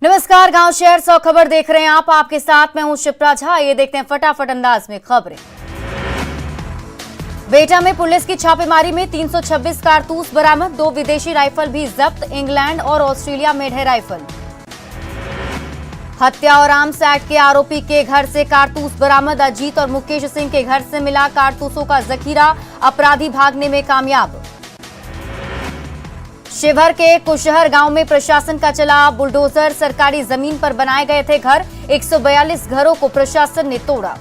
नमस्कार, गांव शहर 100 खबर देख रहे हैं आप। आपके साथ मैं हूं शिप्रा झा। ये देखते हैं फटाफट अंदाज में खबरें। बेटा में पुलिस की छापेमारी में 326 कारतूस बरामद, 2 विदेशी राइफल भी जब्त। इंग्लैंड और ऑस्ट्रेलिया मेड है राइफल। हत्या और आर्म्स एक्ट के आरोपी के घर से कारतूस बरामद, अजीत और मुकेश सिंह के घर से मिला कारतूसों का जखीरा, अपराधी भागने में कामयाब। शिवहर के कुशहर गांव में प्रशासन का चला बुलडोजर, सरकारी जमीन पर बनाए गए थे घर, 142 घरों को प्रशासन ने तोड़ा।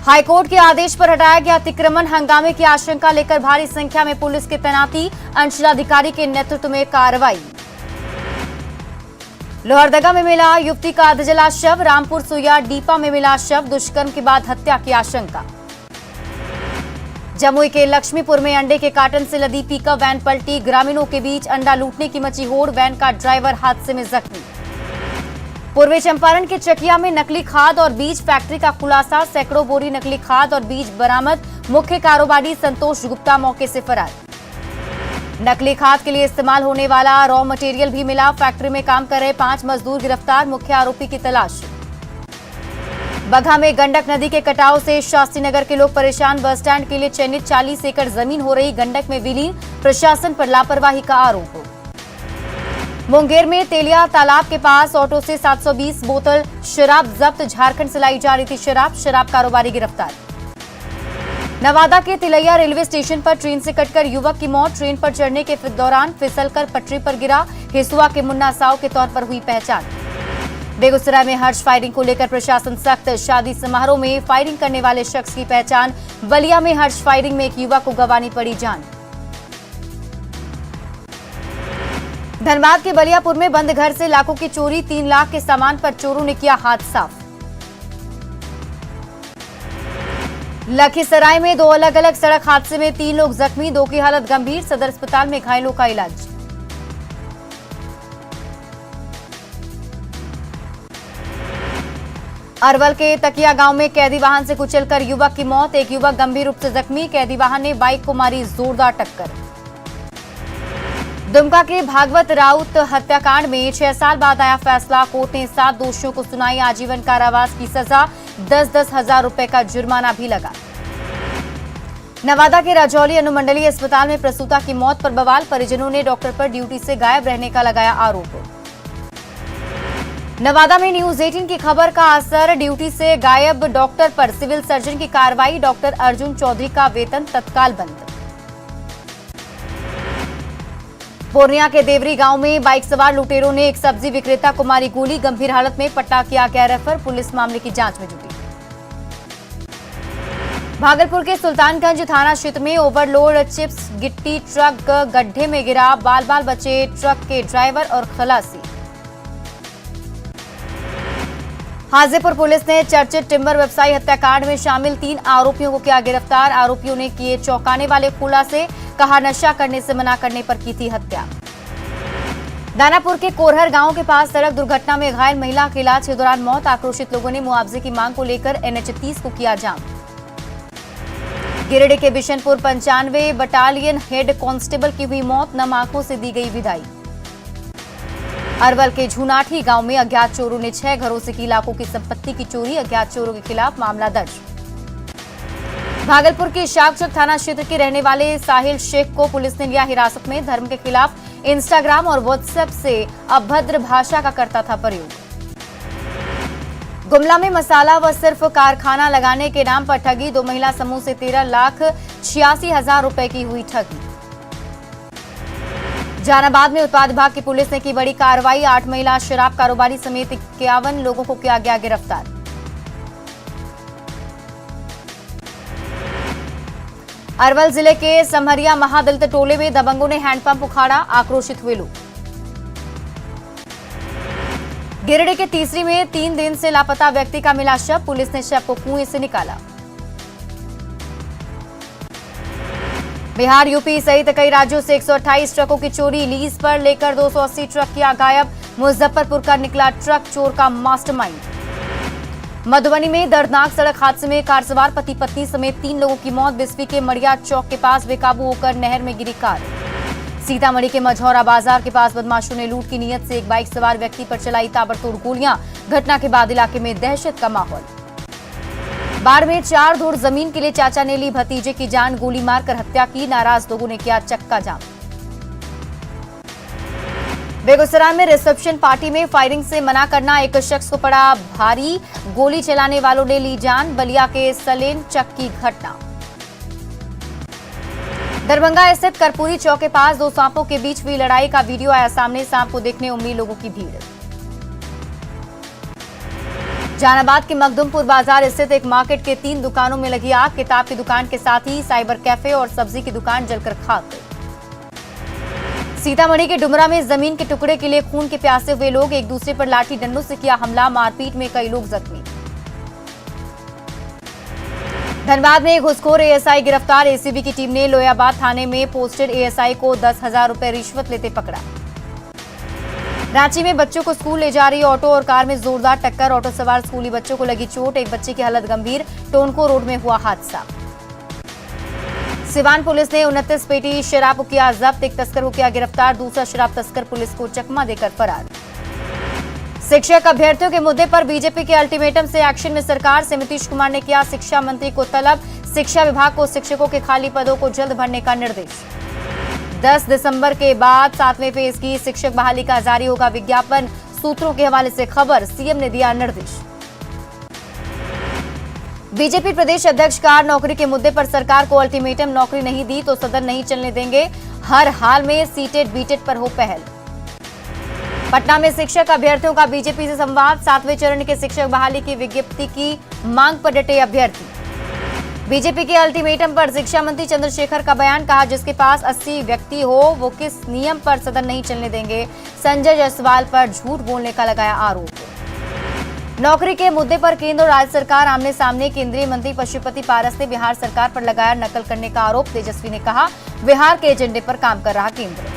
हाईकोर्ट के आदेश पर हटाया गया अतिक्रमण, हंगामे की आशंका लेकर भारी संख्या में पुलिस की तैनाती, अंचलाधिकारी के नेतृत्व में कार्रवाई। लोहरदगा में मिला युवती का अधजला शव, रामपुर सुइया डीपा में मिला शव, दुष्कर्म के बाद हत्या की आशंका। जमुई के लक्ष्मीपुर में अंडे के कार्टन से लदी पिकअप वैन पलटी, ग्रामीणों के बीच अंडा लूटने की मची होड़, वैन का ड्राइवर हादसे में जख्मी। पूर्वी चंपारण के चकिया में नकली खाद और बीज फैक्ट्री का खुलासा, सैकड़ों बोरी नकली खाद और बीज बरामद, मुख्य कारोबारी संतोष गुप्ता मौके से फरार। नकली खाद के लिए इस्तेमाल होने वाला रॉ मटेरियल भी मिला, फैक्ट्री में काम कर रहे 5 मजदूर गिरफ्तार, मुख्य आरोपी की तलाश। बगहा में गंडक नदी के कटाव से शास्त्री नगर के लोग परेशान, बस स्टैंड के लिए चयनित 40 एकड़ जमीन हो रही गंडक में विलीन, प्रशासन पर लापरवाही का आरोप। मुंगेर में तेलिया तालाब के पास ऑटो से 720 बोतल शराब जब्त, झारखंड से लाई जा रही थी शराब कारोबारी गिरफ्तार। नवादा के तिलैया रेलवे स्टेशन पर ट्रेन से कटकर युवक की मौत, ट्रेन पर चढ़ने के दौरान फिसलकर पटरी पर गिरा, हिसुआ के मुन्ना साव के तौर पर हुई पहचान। बेगूसराय में हर्ष फायरिंग को लेकर प्रशासन सख्त, शादी समारोह में फायरिंग करने वाले शख्स की पहचान, बलिया में हर्ष फायरिंग में एक युवक को गंवानी पड़ी जान। धनबाद के बलियापुर में बंद घर से लाखों की चोरी, 3 लाख के सामान पर चोरों ने किया हाथ साफ। लखीसराय में 2 अलग अलग सड़क हादसे में 3 लोग जख्मी, 2 की हालत गंभीर, सदर अस्पताल में घायलों का इलाज। अरवल के तकिया गांव में कैदी वाहन से कुचलकर युवक की मौत, एक युवक गंभीर रूप से जख्मी, कैदी वाहन ने बाइक को मारी जोरदार टक्कर। दुमका के भागवत राउत हत्याकांड में 6 साल बाद आया फैसला, कोर्ट ने 7 दोषियों को सुनाई आजीवन कारावास की सजा, 10-10 हजार रुपए का जुर्माना भी लगा। नवादा के राजौली अनुमंडलीय अस्पताल में प्रसूता की मौत पर बवाल, परिजनों ने डॉक्टर पर ड्यूटी से गायब रहने का लगाया आरोप। नवादा में न्यूज 18 की खबर का असर, ड्यूटी से गायब डॉक्टर पर सिविल सर्जन की कार्रवाई, डॉक्टर अर्जुन चौधरी का वेतन तत्काल बंद। पूर्णिया के देवरी गांव में बाइक सवार लुटेरों ने एक सब्जी विक्रेता को मारी गोली, गंभीर हालत में पट्टा किया गया रेफर, पुलिस मामले की जांच में जुटी। भागलपुर के सुल्तानगंज थाना क्षेत्र में ओवरलोड चिप्स गिट्टी ट्रक गड्ढे में गिरा, बाल बाल बचे ट्रक के ड्राइवर और खलासी। हाजीपुर पुलिस ने चर्चित टिम्बर व्यवसायी हत्याकांड में शामिल 3 आरोपियों को किया गिरफ्तार, आरोपियों ने किए चौंकाने वाले खुलासे, कहा नशा करने से मना करने पर की थी हत्या। दानापुर के कोरहर गांव के पास सड़क दुर्घटना में घायल महिला के इलाज के दौरान मौत, आक्रोशित लोगों ने मुआवजे की मांग को लेकर NH 30 को किया जाम। गिरिडीह के बिशनपुर 95 बटालियन हेड कांस्टेबल की हुई मौत, नम आंखों से दी गई विदाई। अरवल के झुनाठी गांव में अज्ञात चोरों ने 6 घरों से की लाखों की संपत्ति की चोरी, अज्ञात चोरों के खिलाफ मामला दर्ज। भागलपुर के शाकचक थाना क्षेत्र के रहने वाले साहिल शेख को पुलिस ने लिया हिरासत में, धर्म के खिलाफ इंस्टाग्राम और व्हाट्सएप से अभद्र भाषा का करता था प्रयोग। गुमला में मसाला व सिर्फ कारखाना लगाने के नाम पर ठगी, 2 महिला समूह से 13,86,000 रुपए की हुई ठगी। जहानाबाद में उत्पाद विभाग की पुलिस ने की बड़ी कार्रवाई, 8 महिला शराब कारोबारी समेत 51 लोगों को किया गया गिरफ्तार। अरवल जिले के समहरिया महादलित टोले में दबंगों ने हैंडपंप उखाड़ा, आक्रोशित हुए लोग। गिरिडीह के तीसरी में 3 दिन से लापता व्यक्ति का मिला शव, पुलिस ने शव को कुएं से निकाला। बिहार, यूपी सहित कई राज्यों से 128 ट्रकों की चोरी, लीज पर लेकर 280 ट्रक किया गायब, मुजफ्फरपुर का निकला ट्रक चोर का मास्टरमाइंड। मधुबनी में दर्दनाक सड़क हादसे में कार सवार पति पत्नी समेत 3 लोगों की मौत, बिस्फी के मड़िया चौक के पास बेकाबू होकर नहर में गिरी कार। सीतामढ़ी के मझौरा बाजार के पास बदमाशों ने लूट की नीयत से एक बाइक सवार व्यक्ति पर चलाई ताबड़तोड़ गोलियां। घटना के बाद इलाके में दहशत का माहौल। बाड़मेर 4 धुर जमीन के लिए चाचा ने ली भतीजे की जान, गोली मारकर हत्या की। नाराज लोगों ने किया चक्का जाम। बेगूसराय में रिसेप्शन पार्टी में फायरिंग से मना करना, एक शख्स को पड़ा भारी, गोली चलाने वालों ने ली जान। बलिया के सलेन चक की घटना। दरभंगा स्थित कर्पूरी चौक के पास 2 सांपों के बीच हुई लड़ाई का वीडियो आया सामने। सांप को देखने उमड़ी लोगों की भीड़। जहानाबाद के मखदुमपुर बाजार स्थित एक मार्केट के 3 दुकानों में लगी आग। किताब की दुकान के साथ ही साइबर कैफे और सब्जी की दुकान जलकर खाक गई। सीतामढ़ी के डुमरा में जमीन के टुकड़े के लिए खून के प्यासे हुए लोग एक दूसरे पर लाठी डंडों से किया हमला। मारपीट में कई लोग जख्मी। धनबाद में घुसखोर एएसआई गिरफ्तार। एसीबी की टीम ने लोयाबाद थाने में पोस्टेड एएसआई को 10,000 रुपए रिश्वत लेते पकड़ा। रांची में बच्चों को स्कूल ले जा रही ऑटो और कार में जोरदार टक्कर। ऑटो सवार स्कूली बच्चों को लगी चोट, एक बच्चे की हालत गंभीर। टोनको रोड में हुआ हादसा। सिवान पुलिस ने 29 पेटी शराब को किया जब्त। एक तस्कर को किया गिरफ्तार। दूसरा शराब तस्कर पुलिस को चकमा देकर फरार। शिक्षक अभ्यर्थियों के मुद्दे पर बीजेपी के अल्टीमेटम से एक्शन में सरकार से। नीतीश कुमार ने किया शिक्षा मंत्री को तलब। शिक्षा विभाग को शिक्षकों के खाली पदों को जल्द भरने का निर्देश। 10 दिसंबर के बाद 7वें फेज की शिक्षक बहाली का जारी होगा विज्ञापन। सूत्रों के हवाले से खबर, सीएम ने दिया निर्देश। बीजेपी प्रदेश अध्यक्ष कार नौकरी के मुद्दे पर सरकार को अल्टीमेटम, नौकरी नहीं दी तो सदन नहीं चलने देंगे। हर हाल में सीटेट बीटेट पर हो पहल। पटना में शिक्षक अभ्यर्थियों का बीजेपी से संवाद। 7वें चरण के शिक्षक बहाली की विज्ञप्ति की मांग पर डटे अभ्यर्थी। बीजेपी के अल्टीमेटम पर शिक्षा मंत्री चंद्रशेखर का बयान। कहा जिसके पास 80 व्यक्ति हो वो किस नियम पर सदन नहीं चलने देंगे। संजय जायसवाल पर झूठ बोलने का लगाया आरोप। नौकरी के मुद्दे पर केंद्र और राज्य सरकार आमने सामने। केंद्रीय मंत्री पशुपति पारस ने बिहार सरकार पर लगाया नकल करने का आरोप। तेजस्वी ने कहा बिहार के एजेंडे पर काम कर रहा केंद्र।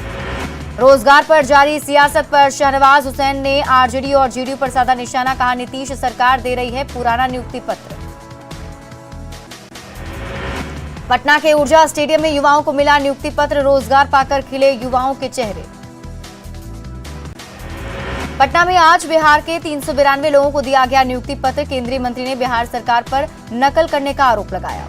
रोजगार पर जारी सियासत पर शहनवाज हुसैन ने आरजेडी और जेडीयू पर साधा निशाना। कहा नीतीश सरकार दे रही है पुराना नियुक्ति पत्र। पटना के ऊर्जा स्टेडियम में युवाओं को मिला नियुक्ति पत्र। रोजगार पाकर खिले युवाओं के चेहरे। पटना में आज बिहार के 392 लोगों को दिया गया नियुक्ति पत्र। केंद्रीय मंत्री ने बिहार सरकार पर नकल करने का आरोप लगाया।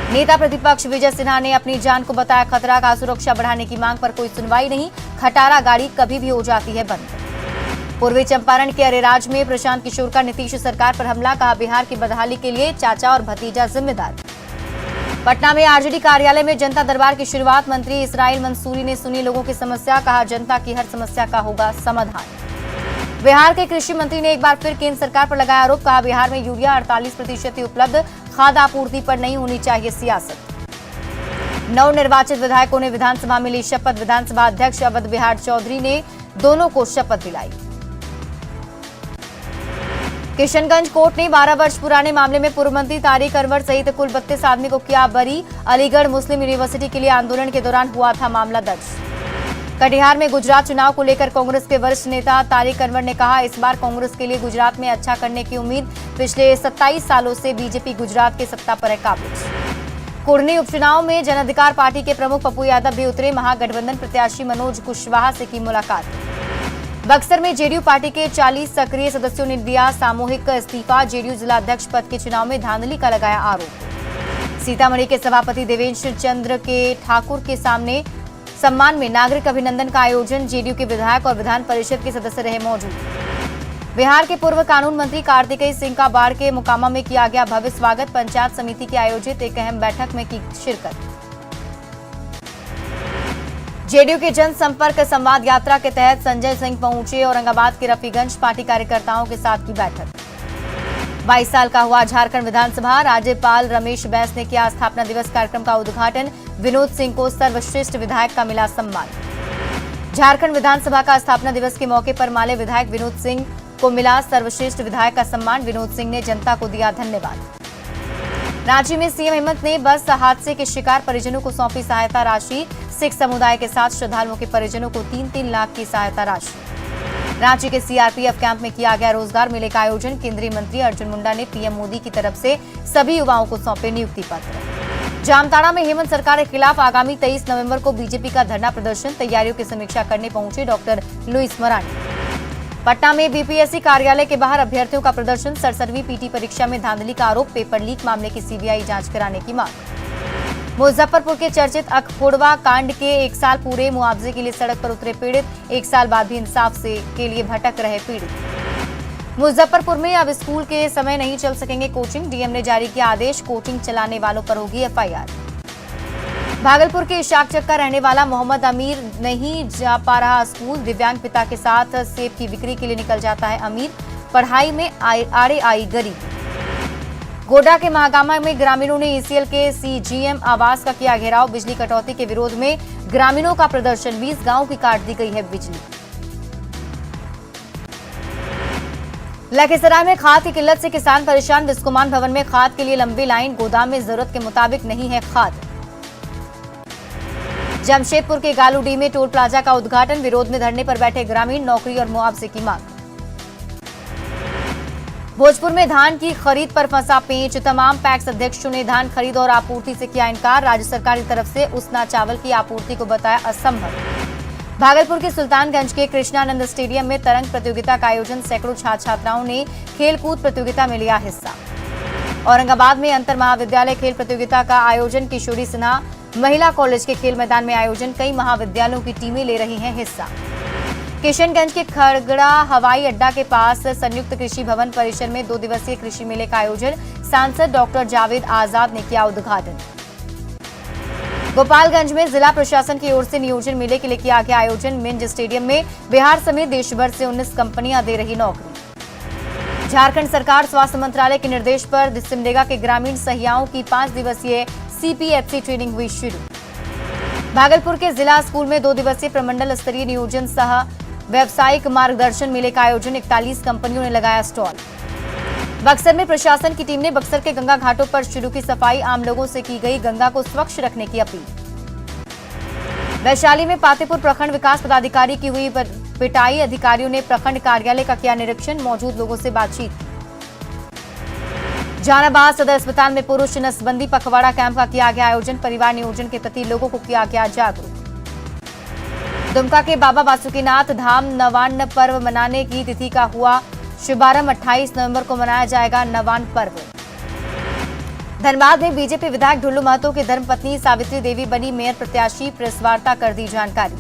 नेता प्रतिपक्ष विजय सिन्हा ने अपनी जान को बताया खतरा। का सुरक्षा बढ़ाने की मांग पर कोई सुनवाई नहीं। खटारा गाड़ी कभी भी हो जाती है बंद। पूर्वी चंपारण के अरेराज में प्रशांत किशोर का नीतीश सरकार पर हमला। कहा बिहार की बदहाली के लिए चाचा और भतीजा जिम्मेदार। पटना में आरजेडी कार्यालय में जनता दरबार की शुरुआत। मंत्री इसराइल मंसूरी ने सुनी लोगों की समस्या। कहा जनता की हर समस्या का होगा समाधान। बिहार के कृषि मंत्री ने एक बार फिर केंद्र सरकार पर लगाया आरोप। कहा बिहार में यूरिया 48% ही उपलब्ध। खाद आपूर्ति पर नहीं होनी चाहिए सियासत। नवनिर्वाचित विधायकों ने विधानसभा में ली शपथ। विधानसभा अध्यक्ष अवध बिहार चौधरी ने दोनों को शपथ दिलाई। किशनगंज कोर्ट ने 12 वर्ष पुराने मामले में पूर्व मंत्री तारिक अनवर सहित कुल 32 आदमी को किया बरी। अलीगढ़ मुस्लिम यूनिवर्सिटी के लिए आंदोलन के दौरान हुआ था मामला दर्ज। कटिहार में गुजरात चुनाव को लेकर कांग्रेस के वरिष्ठ नेता तारिक अनवर ने कहा इस बार कांग्रेस के लिए गुजरात में अच्छा करने की उम्मीद। पिछले 27 सालों से बीजेपी गुजरात के सत्ता पर है काबिज। कुर्नी उपचुनाव में जन अधिकार पार्टी के प्रमुख पप्पू यादव भी उतरे। महागठबंधन प्रत्याशी मनोज कुशवाहा से की मुलाकात। बक्सर में जेडीयू पार्टी के 40 सक्रिय सदस्यों ने दिया सामूहिक इस्तीफा। जेडीयू जिलाध्यक्ष पद के चुनाव में धांधली का लगाया आरोप। सीतामढ़ी के सभापति देवेंद्र चंद्र के ठाकुर के सामने सम्मान में नागरिक अभिनंदन का आयोजन। जेडीयू के विधायक और विधान परिषद के सदस्य रहे मौजूद। बिहार के पूर्व कानून मंत्री कार्तिकेय सिंह का बाढ़ के मोकामा में किया गया भव्य स्वागत। पंचायत समिति की आयोजित एक अहम बैठक में की शिरकत। जेडीयू के जनसंपर्क संवाद यात्रा के तहत संजय सिंह पहुंचे औरंगाबाद के रफीगंज। पार्टी कार्यकर्ताओं के साथ की बैठक। 22 साल का हुआ झारखंड विधानसभा। राज्यपाल रमेश बैस ने किया स्थापना दिवस कार्यक्रम का उद्घाटन। विनोद सिंह को सर्वश्रेष्ठ विधायक का मिला सम्मान। झारखंड विधानसभा का स्थापना दिवस के मौके पर माले विधायक विनोद सिंह को मिला सर्वश्रेष्ठ विधायक का सम्मान। विनोद सिंह ने जनता को दिया धन्यवाद। रांची में सीएम हेमंत ने बस हादसे के शिकार परिजनों को सौंपी सहायता राशि। सिख समुदाय के साथ श्रद्धालुओं के परिजनों को 3-3 लाख की सहायता राशि। रांची के सीआरपीएफ कैंप में किया गया रोजगार मेले का आयोजन। केंद्रीय मंत्री अर्जुन मुंडा ने पीएम मोदी की तरफ से सभी युवाओं को सौंपे नियुक्ति पत्र। जामताड़ा में हेमंत सरकार के खिलाफ आगामी 23 नवंबर को बीजेपी का धरना प्रदर्शन, तैयारियों की समीक्षा करने पहुंचे डॉक्टर लुइस मरांडी। पटना में बीपीएससी कार्यालय के बाहर अभ्यर्थियों का प्रदर्शन, 67वीं पीटी परीक्षा में धांधली का आरोप, पेपर लीक मामले की सीबीआई जांच कराने की मांग। मुजफ्फरपुर के चर्चित अखफोड़वा कांड के 1 साल पूरे, मुआवजे के लिए सड़क पर उतरे पीड़ित, 1 साल बाद भी इंसाफ के लिए भटक रहे पीड़ित। मुजफ्फरपुर में अब स्कूल के समय नहीं चल सकेंगे कोचिंग, डीएम ने जारी किया आदेश, कोचिंग चलाने वालों पर होगी एफआईआर। भागलपुर के इशाकचक का रहने वाला मोहम्मद अमीर नहीं जा पा रहा स्कूल, दिव्यांग पिता के साथ सेब की बिक्री के लिए निकल जाता है अमीर, पढ़ाई में आड़े आई गरीबी। गोड्डा के महागामा में ग्रामीणों ने ईसीएल के सीजीएम आवास का किया घेराव, बिजली कटौती के विरोध में ग्रामीणों का प्रदर्शन, 20 गांवों की काट दी गई है बिजली। लखीसराय में खाद की किल्लत से किसान परेशान, बिस्कोमान भवन में खाद के लिए लंबी लाइन, गोदाम में जरूरत के मुताबिक नहीं है खाद। जमशेदपुर के गालूडी में टोल प्लाजा का उद्घाटन, विरोध में धरने पर बैठे ग्रामीण, नौकरी और मुआवजे की मांग। भोजपुर में धान की खरीद पर फंसा पेंच, तमाम पैक्स अध्यक्षों ने धान खरीद और आपूर्ति से किया इनकार, राज्य सरकार की तरफ से उसना चावल की आपूर्ति को बताया असंभव। भागलपुर के सुल्तानगंज के कृष्णानंद स्टेडियम में तरंग प्रतियोगिता का आयोजन, सैकड़ों छात्र छात्राओं ने खेलकूद प्रतियोगिता में लिया हिस्सा। औरंगाबाद में अंतर महाविद्यालय खेल प्रतियोगिता का आयोजन, किशोरी सिन्हा महिला कॉलेज के खेल मैदान में आयोजन, कई महाविद्यालयों की टीमें ले रही हैं हिस्सा। किशनगंज के खड़गड़ा हवाई अड्डा के पास संयुक्त कृषि भवन परिसर में 2 दिवसीय कृषि मेले का आयोजन, सांसद डॉक्टर जावेद आजाद ने किया उद्घाटन। गोपालगंज में जिला प्रशासन की ओर से नियोजन मेले के लिए किया गया आयोजन, मिंज स्टेडियम में बिहार समेत देश भर से 19 कंपनियां दे रही नौकरी। झारखंड सरकार स्वास्थ्य मंत्रालय के निर्देश पर सिमडेगा के ग्रामीण सहियाओं की 5 दिवसीय सीपीएफसी ट्रेनिंग हुई शुरू। भागलपुर के जिला स्कूल में 2 दिवसीय प्रमंडल स्तरीय नियोजन सह व्यावसायिक मार्गदर्शन मेले का आयोजन, 41 कंपनियों ने लगाया स्टॉल। बक्सर में प्रशासन की टीम ने बक्सर के गंगा घाटों पर शुरू की सफाई, आम लोगों से की गई गंगा को स्वच्छ रखने की अपील। वैशाली में पातेपुर प्रखंड विकास पदाधिकारी की हुई पिटाई, अधिकारियों ने प्रखंड कार्यालय का किया निरीक्षण, मौजूद लोगों से बातचीत। जहानाबाद सदर अस्पताल में पुरुष नसबंदी पखवाड़ा कैंप का किया गया आयोजन, परिवार नियोजन के प्रति लोगों को किया गया जागरूक। दुमका के बाबा बासुकीनाथ धाम नवान्न पर्व मनाने की तिथि का हुआ शुभारंभ, 28 नवंबर को मनाया जाएगा नवान्न पर्व। धनबाद में बीजेपी विधायक ढुल्लू महतो की धर्मपत्नी सावित्री देवी बनी मेयर प्रत्याशी, प्रेस वार्ता कर दी जानकारी।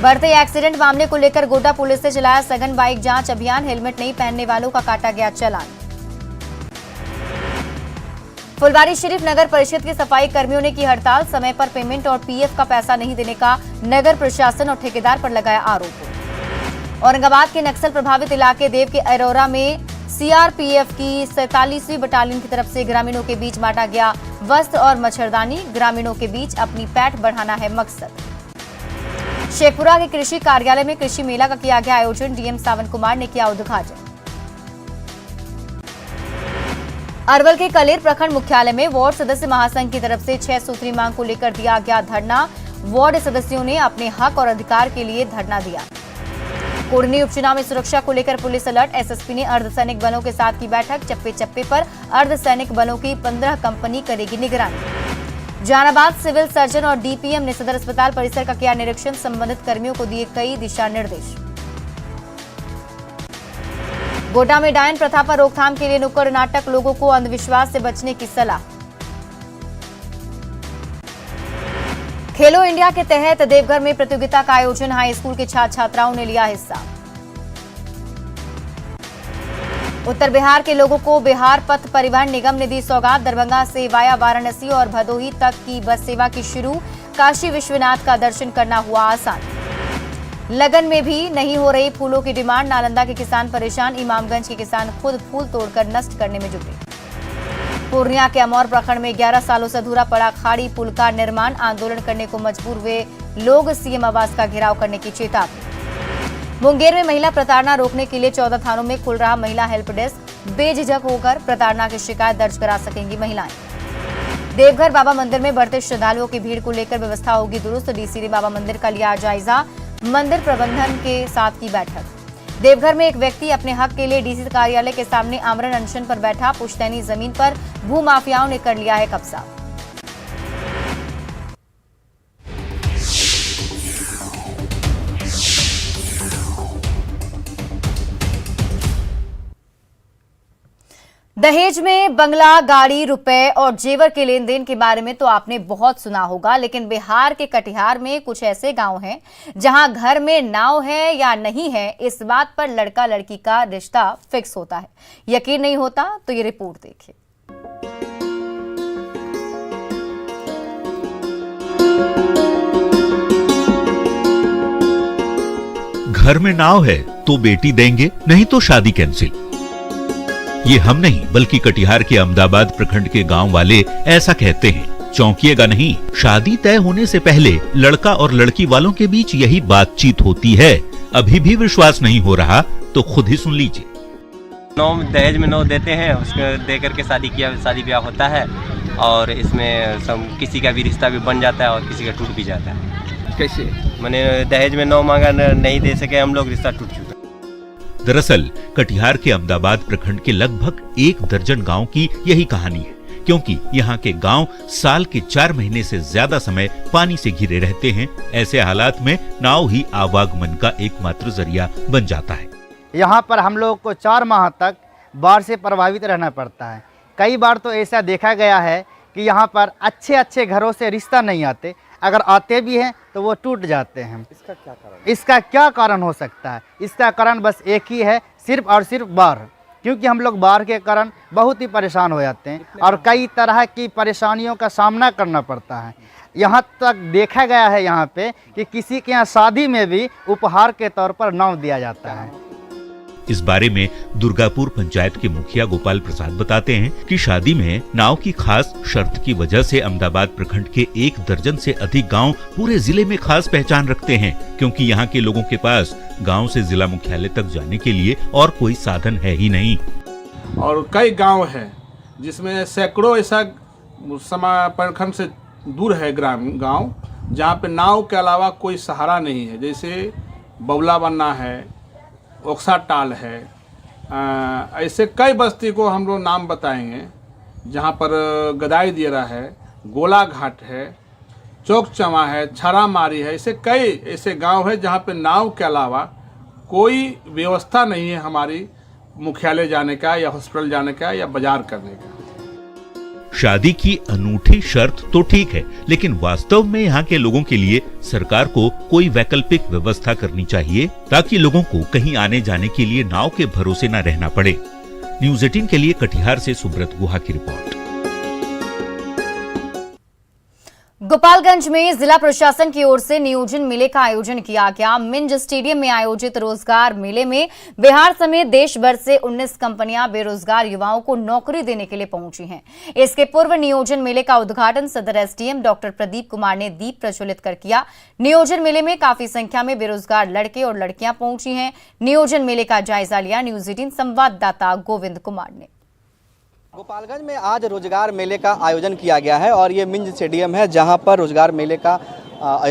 बढ़ते एक्सीडेंट मामले को लेकर गोड्डा पुलिस ने चलाया सघन बाइक जांच अभियान, हेलमेट नहीं पहनने वालों का काटा गया चालान। फुलवारी शरीफ नगर परिषद के सफाई कर्मियों ने की हड़ताल, समय पर पेमेंट और पीएफ का पैसा नहीं देने का नगर प्रशासन और ठेकेदार पर लगाया आरोप। औरंगाबाद के नक्सल प्रभावित इलाके देव के अरोरा में सीआरपीएफ की 47वीं बटालियन की तरफ से ग्रामीणों के बीच बांटा गया वस्त्र और मच्छरदानी, ग्रामीणों के बीच अपनी पैठ बढ़ाना है मकसद। शेखपुरा के कृषि कार्यालय में कृषि मेला का किया गया आयोजन, डीएम सावन कुमार ने किया उद्घाटन। अरवल के कलेर प्रखंड मुख्यालय में वार्ड सदस्य महासंघ की तरफ से 6 सूत्री मांग को लेकर दिया गया धरना, वार्ड सदस्यों ने अपने हक और अधिकार के लिए धरना दिया। कोडनी उपचुनाव में सुरक्षा को लेकर पुलिस अलर्ट, एसएसपी ने अर्धसैनिक बलों के साथ की बैठक, चप्पे चप्पे पर अर्धसैनिक बलों की 15 कंपनी करेगी निगरानी। जहानाबाद सिविल सर्जन और डीपीएम ने सदर अस्पताल परिसर का किया निरीक्षण, संबंधित कर्मियों को दिए कई दिशा निर्देश। गोड्डा में डायन प्रथा पर रोकथाम के लिए नुक्कड़ नाटक, लोगों को अंधविश्वास से बचने की सलाह। खेलो इंडिया के तहत देवघर में प्रतियोगिता का आयोजन, हाई स्कूल के छात्र छात्राओं ने लिया हिस्सा। उत्तर बिहार के लोगों को बिहार पथ परिवहन निगम ने दी सौगात, दरभंगा से वाया वाराणसी और भदोही तक की बस सेवा की शुरू, काशी विश्वनाथ का दर्शन करना हुआ आसान। लगन में भी नहीं हो रही फूलों की डिमांड, नालंदा के किसान परेशान, इमामगंज के किसान खुद फूल तोड़कर नष्ट करने में जुटे। पूर्णिया के अमौर प्रखंड में 11 सालों से अधूरा पड़ा खाड़ी पुल का निर्माण, आंदोलन करने को मजबूर हुए लोग, सीएम आवास का घेराव करने की चेतावनी। मुंगेर में महिला प्रताड़ना रोकने के लिए 14 थानों में खुल रहा महिला हेल्प डेस्क, बेझिझक होकर प्रताड़ना की शिकायत दर्ज करा सकेंगी महिलाएं। देवघर बाबा मंदिर में बढ़ते श्रद्धालुओं की भीड़ को लेकर व्यवस्था होगी दुरुस्त, डीसी ने बाबा मंदिर का लिया जायजा, मंदिर प्रबंधन के साथ की बैठक। देवघर में एक व्यक्ति अपने हक के लिए डीसी कार्यालय के सामने आमरण अनशन पर बैठा। पुश्तैनी जमीन पर भूमाफियाओं ने कर लिया है कब्जा। दहेज में बंगला, गाड़ी, रुपए और जेवर के लेन देन के बारे में तो आपने बहुत सुना होगा, लेकिन बिहार के कटिहार में कुछ ऐसे गांव हैं जहां घर में नाव है या नहीं है, इस बात पर लड़का लड़की का रिश्ता फिक्स होता है। यकीन नहीं होता तो ये रिपोर्ट देखिए। घर में नाव है तो बेटी देंगे, नहीं तो शादी कैंसिल। ये हम नहीं बल्कि कटिहार के अहमदाबाद प्रखंड के गांव वाले ऐसा कहते हैं। चौंकिएगा नहीं, शादी तय होने से पहले लड़का और लड़की वालों के बीच यही बातचीत होती है। अभी भी विश्वास नहीं हो रहा तो खुद ही सुन लीजिए। दहेज में 9 देते हैं, उसको दे करके शादी ब्याह होता है और इसमें सब किसी का भी रिश्ता भी बन जाता है और किसी का टूट भी जाता है। कैसे? मैंने दहेज में 9 मांगा, नहीं दे सके हम लोग, रिश्ता टूट चुका। दरअसल कटिहार के अहमदाबाद प्रखंड के लगभग 1 दर्जन गांव की यही कहानी है, क्योंकि यहाँ के गांव साल के 4 महीने से ज्यादा समय पानी से घिरे रहते हैं। ऐसे हालात में नाव ही आवागमन का एकमात्र जरिया बन जाता है। यहाँ पर हम लोग को 4 माह तक बाढ़ से प्रभावित रहना पड़ता है। कई बार तो ऐसा देखा गया है कि यहाँ पर अच्छे घरों से रिश्ता नहीं आते, अगर आते भी हैं तो वो टूट जाते हैं। इसका क्या कारण हो सकता है? इसका कारण बस एक ही है, सिर्फ और सिर्फ बाढ़। क्योंकि हम लोग बाढ़ के कारण बहुत ही परेशान हो जाते हैं और कई तरह की परेशानियों का सामना करना पड़ता है। यहाँ तक देखा गया है यहाँ पे कि किसी के यहाँ शादी में भी उपहार के तौर पर नाव दिया जाता है। इस बारे में दुर्गापुर पंचायत के मुखिया गोपाल प्रसाद बताते हैं कि शादी में नाव की खास शर्त की वजह से अहमदाबाद प्रखंड के 1 दर्जन से अधिक गांव पूरे जिले में खास पहचान रखते हैं, क्योंकि यहाँ के लोगों के पास गांव से जिला मुख्यालय तक जाने के लिए और कोई साधन है ही नहीं। और कई गांव है जिसमें सैकड़ों ऐसा प्रखंड से दूर है ग्राम गांव, जहाँ पे नाव के अलावा कोई सहारा नहीं है। जैसे बबला बन्ना है, ओक्सा टाल है, ऐसे कई बस्ती को हम लोग नाम बताएंगे जहाँ पर गदाई दियरा है, गोला घाट है, चौक चमा है, छारा मारी है। ऐसे कई ऐसे गांव है जहाँ पे नाव के अलावा कोई व्यवस्था नहीं है हमारी मुख्यालय जाने का या हॉस्पिटल जाने का या बाजार करने का। शादी की अनूठी शर्त तो ठीक है, लेकिन वास्तव में यहाँ के लोगों के लिए सरकार को कोई वैकल्पिक व्यवस्था करनी चाहिए, ताकि लोगों को कहीं आने जाने के लिए नाव के भरोसे न रहना पड़े। न्यूज़ 18 के लिए कटिहार से सुब्रत गुहा की रिपोर्ट। गोपालगंज में जिला प्रशासन की ओर से नियोजन मेले का आयोजन किया गया। मिंज स्टेडियम में आयोजित रोजगार मेले में बिहार समेत देश भर से 19 कंपनियां बेरोजगार युवाओं को नौकरी देने के लिए पहुंची हैं। इसके पूर्व नियोजन मेले का उद्घाटन सदर एसडीएम डॉक्टर प्रदीप कुमार ने दीप प्रज्वलित कर किया। नियोजन मेले में काफी संख्या में बेरोजगार लड़के और लड़कियां पहुंची हैं। नियोजन मेले का जायजा लिया न्यूज़ 18 संवाददाता गोविंद कुमार ने। गोपालगंज में आज रोजगार मेले का आयोजन किया गया है और ये मिंज स्टेडियम है जहां पर रोजगार मेले का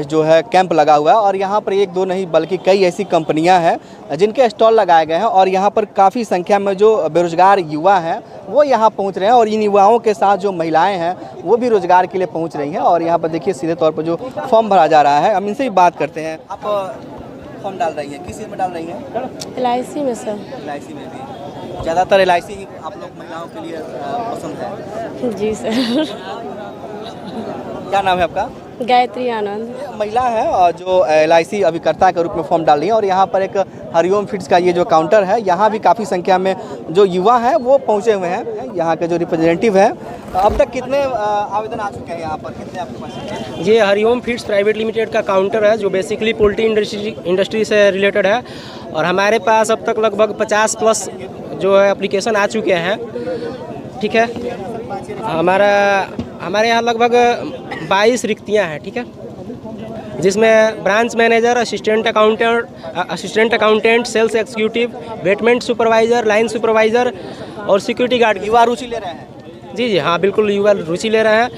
जो है कैंप लगा हुआ है और यहाँ पर 1-2 नहीं बल्कि कई ऐसी कंपनियां हैं जिनके स्टॉल लगाए गए हैं और यहाँ पर काफ़ी संख्या में जो बेरोजगार युवा हैं वो यहाँ पहुँच रहे हैं और इन युवाओं के साथ जो महिलाएं हैं वो भी रोजगार के लिए पहुँच रही हैं। और यहाँ पर देखिए सीधे तौर पर जो फॉर्म भरा जा रहा है, हम इनसे भी बात करते हैं। आप फॉर्म डाल रही हैं, किस चीज़ में डाल रही हैं? LIC में सर। LIC में भी ज़्यादातर LIC आप लोग महिलाओं के लिए पसंद है? जी सर। क्या नाम है आपका? गायत्री आनंद। महिला है और जो LIC अभिकर्ता के रूप में फॉर्म डाल रही है और यहाँ पर एक हरिओम फीड्स का ये जो काउंटर है यहाँ भी काफ़ी संख्या में जो युवा हैं वो पहुँचे हुए हैं। यहाँ के जो रिप्रेजेंटेटिव है, अब तक कितने आवेदन आ चुके हैं यहाँ पर, कितने आपके पास? ये हरिओम फीड्स प्राइवेट लिमिटेड का काउंटर है जो बेसिकली पोल्ट्री इंडस्ट्री से रिलेटेड है और हमारे पास अब तक लगभग 50+ जो है एप्लीकेशन आ चुके हैं। ठीक है, हमारे यहाँ लगभग 22 रिक्तियाँ हैं। ठीक है, जिसमें branch manager, assistant accountant, sales executive, वेटमेंट सुपरवाइज़र, लाइन सुपरवाइज़र और सिक्योरिटी गार्ड। युवा रुचि ले रहे हैं? जी हाँ, बिल्कुल युवा रुचि ले रहे हैं।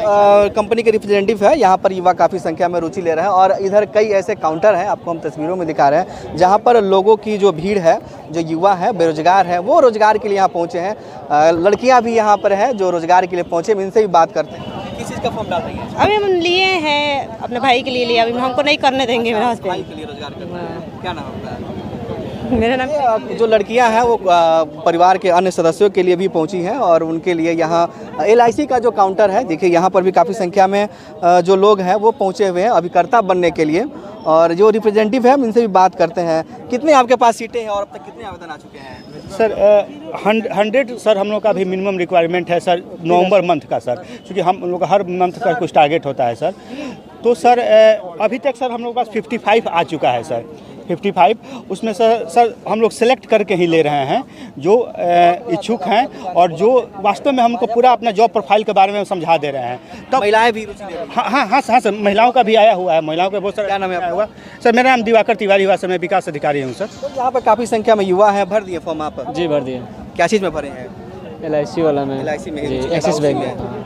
कंपनी के रिप्रेजेंटेटिव है। यहाँ पर युवा काफ़ी संख्या में रुचि ले रहे हैं और इधर कई ऐसे काउंटर हैं, आपको हम तस्वीरों में दिखा रहे हैं, जहाँ पर लोगों की जो भीड़ है, जो युवा है, बेरोजगार है, वो रोजगार के लिए यहाँ पहुँचे हैं। लड़कियाँ भी यहाँ पर हैं जो रोजगार के लिए पहुँचे, इनसे भी बात करते हैं। किस चीज़ का फॉर्म डाल रही है? अभी हम लिए हैं, अपने भाई के लिए लिया, अभी हमको नहीं करने देंगे मेरे भाई हस्बैंड। के लिए रोजगार करना है। क्या नाम है? मेरा नाम जो लड़कियां हैं वो परिवार के अन्य सदस्यों के लिए भी पहुंची हैं और उनके लिए यहाँ LIC का जो काउंटर है, देखिए यहाँ पर भी काफ़ी संख्या में जो लोग हैं वो पहुंचे हुए हैं अभिकर्ता बनने के लिए। और जो रिप्रेजेंटेटिव है हम इनसे भी बात करते हैं। कितने आपके पास सीटें हैं और अब तक कितने आवेदन आ चुके हैं? सर 100 सर हम लोग का भी मिनिमम रिक्वायरमेंट है सर, नवंबर मंथ का सर, क्योंकि हम लोग का हर मंथ का कुछ टारगेट होता है सर। तो सर अभी तक सर हम लोग के पास 55 आ चुका है सर, 55। उसमें सर हम लोग सेलेक्ट करके ही ले रहे हैं जो इच्छुक हैं और जो वास्तव में हमको पूरा अपना जॉब प्रोफाइल के बारे में समझा दे रहे हैं। तब महिलाएं भी रुचि ले रही हैं? हाँ सर, महिलाओं का भी आया हुआ है, महिलाओं का बहुत सारा। क्या नाम है आया हुआ सर? मेरा नाम दिवाकर तिवारी हुआ सर, मैं विकास अधिकारी हूँ सर। तो यहाँ पर काफ़ी संख्या में युवा हैं, भर दिए फॉर्म आप? जी भर दिए, क्या चीज़ में भरे हैं? LIC वाला में। LIC में? जी, एक्सिस बैंक में।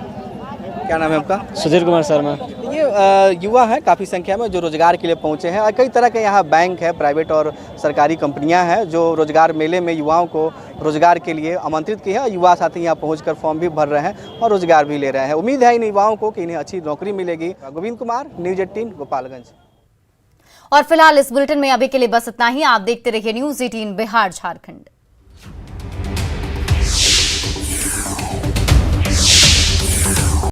क्या नाम है आपका? सुधीर कुमार शर्मा। ये युवा हैं काफ़ी संख्या में जो रोजगार के लिए पहुंचे हैं और कई तरह के यहाँ बैंक है, प्राइवेट और सरकारी कंपनियां हैं जो रोजगार मेले में युवाओं को रोजगार के लिए आमंत्रित की है। युवा साथी यहाँ पहुंचकर फॉर्म भी भर रहे हैं और रोजगार भी ले रहे हैं। उम्मीद है इन युवाओं को कि इन्हें अच्छी नौकरी मिलेगी। गोविंद कुमार, न्यूज़ 18 गोपालगंज। और फिलहाल इस बुलेटिन में अभी के लिए बस इतना ही। आप देखते रहिए न्यूज़ 18 बिहार झारखंड।